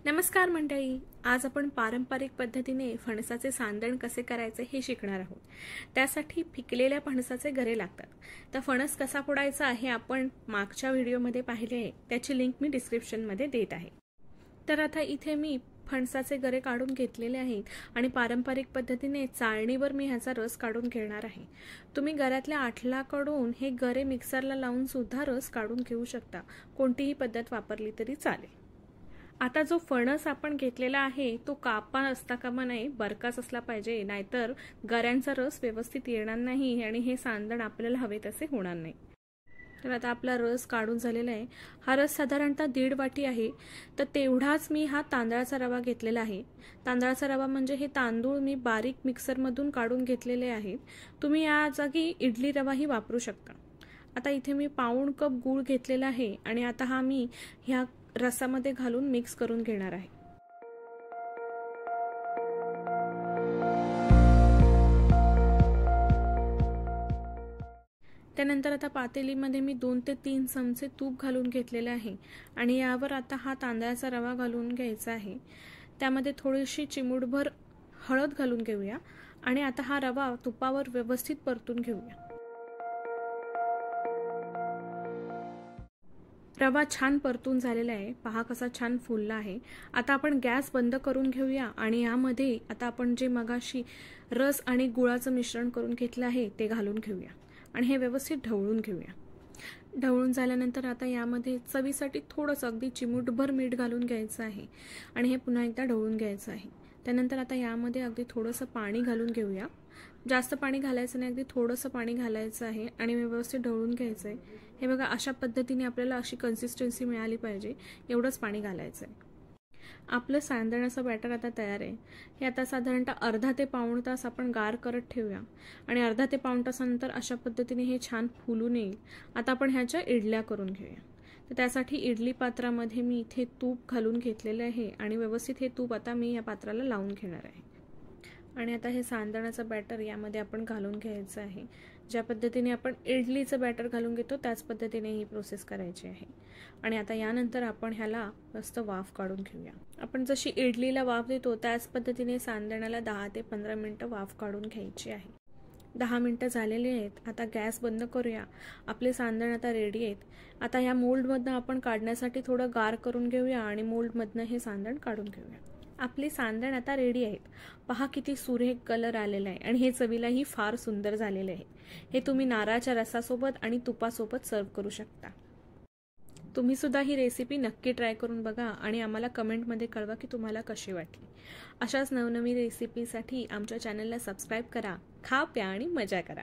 नमस्कार मंडळी, आज आपण पारंपरिक पद्धतीने फणसाचे सांदण कसे करायचे हे शिकणार आहोत। त्यासाठी पिकलेल्या फणसाचे गरे लागतात। तर फणस कसा फोडायचा हे आपण मागच्या व्हिडिओमध्ये पाहिले आहे, त्याची लिंक मी डिस्क्रिप्शन मध्ये देत आहे। तर आता इथे मी फणसाचे गरे काढून घेतलेले आहेत आणि पारंपरिक पद्धतीने चाळणीवर मी ह्याचा रस काढून घेणार आहे। तुम्ही गऱ्यातल्या आठलाकडून हे गरे मिक्सरला लावून सुद्धा रस काढून घेऊ शकता, कोणतीही पद्धत वापरली तरी चालेल। आता जो फणस आपण घेतलेला आहे तो कापा असता कामा नये, बरकाच असला पाहिजे, नाहीतर गऱ्यांचा रस व्यवस्थित येणार नाही आणि हे सांदण आपल्याला हवे तसे होणार नाही। तर आता आपला रस काढून झालेला आहे। हा रस साधारणतः 1.5 वाटी आहे। तर तेवढाच मी हा तांदळाचा रवा घेतलेला आहे। तांदळाचा रवा म्हणजे हे तांदूळ मी बारीक मिक्सर मधून काढून घेतलेले आहेत। तुम्ही या जागी इडली रवाही वापरू शकता। आता इथे मी पाऊण कप गूळ घेतलेला आहे आणि आता हा मी ह्या रसामध्ये घालून मिक्स करून घेणार आहे। त्यानंतर आता पातेलीमध्ये मी 2 ते 3 चमचे तूप घालून घेतलेले आहे आणि यावर आता हा तांदळाचा रवा घालून घ्यायचा आहे। त्यामध्ये थोडीशी चिमूटभर हळद घालून घेऊया आणि आता हा रवा तुपावर व्यवस्थित परतून घेऊया। रवा छान परतून झालेला आहे, पहा कसा छान फुलला आहे। आता आपण गॅस बंद करून घेऊया आणि यामध्ये आता आपण जे मगाशी रस आणि गुळाचं मिश्रण करून घेतलं आहे ते घालून घेऊया आणि हे व्यवस्थित ढवळून घेऊया। ढवळून झाल्यानंतर आता यामध्ये चवीसाठी थोडंसं अगदी चिमूटभर मीठ घालून घ्यायचं आहे आणि हे पुन्हा एकदा ढवळून घ्यायचं आहे। त्यानंतर आता यामध्ये अगदी थोडंसं पाणी घालून घेऊया। जास्त पाणी घालायचं नाही, अगदी थोडंसं पाणी घालायचं आहे आणि व्यवस्थित ढवळून घ्यायचं आहे। हे बघा, अशा पद्धतीने आपल्याला अशी कन्सिस्टन्सी मिळाली पाहिजे, एवढंच पाणी घालायचं आहे। आपलं सांदणाचं बॅटर आता तयार आहे। हे आता साधारणतः अर्धा ते पाऊण तास आपण गार करत ठेवूया आणि अर्धा ते पाऊण तासानंतर अशा पद्धतीने हे छान फुलून येईल। आता आपण ह्याच्या इडल्या करून घेऊया। तर त्यासाठी इडली पात्रामध्ये मी इथे तूप घालून घेतलेले आहे आणि व्यवस्थित हे तूप आता मी या पात्राला लावून घेणार आहे आणि आता हे सांदणाचं बॅटर यामध्ये आपण घालून घ्यायचं आहे। ज्या पद्धतीने आपण इडलीचं बॅटर घालून घेतो त्याच पद्धतीने ही प्रोसेस करायची आहे आणि आता यानंतर आपण ह्याला मस्त वाफ काढून घेऊया। आपण जशी इडलीला वाफ देतो त्याच पद्धतीने सांदणाला 10 ते 15 मिनिटं वाफ काढून घ्यायची आहे। 10 मिनिटं झालेली आहेत। आता गॅस बंद करूया। आपले सांदण आता रेडी आहेत। आता या मोल्डमधनं आपण काढण्यासाठी थोडं गार करून घेऊया आणि मोल्डमधनं हे सांदण काढून घेऊया। आपले सांदण आता रेडी आहेत। पहा किती सुरेख कलर आलेला आहे आणि हे चवीलाही फार सुंदर झालेले आहे। हे तुम्ही नारळाच्या रसासोबत आणि तुपासोबत सर्व करू शकता। तुम्ही सुद्धा ही रेसिपी नक्की ट्राय करून बघा आणि आम्हाला कमेंटमध्ये कळवा की तुम्हाला कशी वाटली। अशाच नवनवीन रेसिपीसाठी आमच्या चॅनलला सबस्क्राइब करा, खा प्या आणि मजा करा।